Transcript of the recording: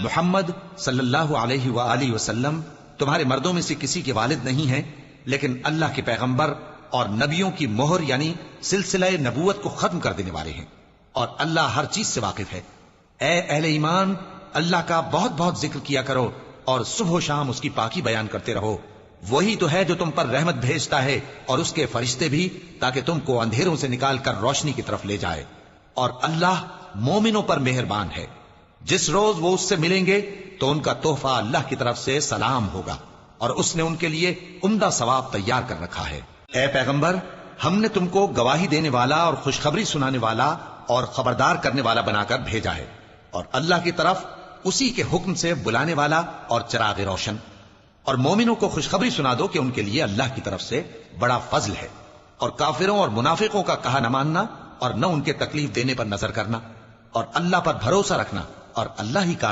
محمد صلی اللہ علیہ وآلہ وسلم تمہارے مردوں میں سے کسی کے والد نہیں ہیں، لیکن اللہ کے پیغمبر اور نبیوں کی مہر یعنی سلسلہ نبوت کو ختم کر دینے والے ہیں، اور اللہ ہر چیز سے واقف ہے۔ اے اہل ایمان، اللہ کا بہت بہت ذکر کیا کرو اور صبح و شام اس کی پاکی بیان کرتے رہو۔ وہی تو ہے جو تم پر رحمت بھیجتا ہے اور اس کے فرشتے بھی، تاکہ تم کو اندھیروں سے نکال کر روشنی کی طرف لے جائے، اور اللہ مومنوں پر مہربان ہے۔ جس روز وہ اس سے ملیں گے تو ان کا تحفہ اللہ کی طرف سے سلام ہوگا، اور اس نے ان کے لیے عمدہ ثواب تیار کر رکھا ہے۔ اے پیغمبر، ہم نے تم کو گواہی دینے والا اور خوشخبری سنانے والا اور خبردار کرنے والا بنا کر بھیجا ہے، اور اللہ کی طرف اسی کے حکم سے بلانے والا اور چراغ روشن۔ اور مومنوں کو خوشخبری سنا دو کہ ان کے لیے اللہ کی طرف سے بڑا فضل ہے، اور کافروں اور منافقوں کا کہا نہ ماننا اور نہ ان کے تکلیف دینے پر نظر کرنا، اور اللہ پر بھروسہ رکھنا، اور اللہ ہی کا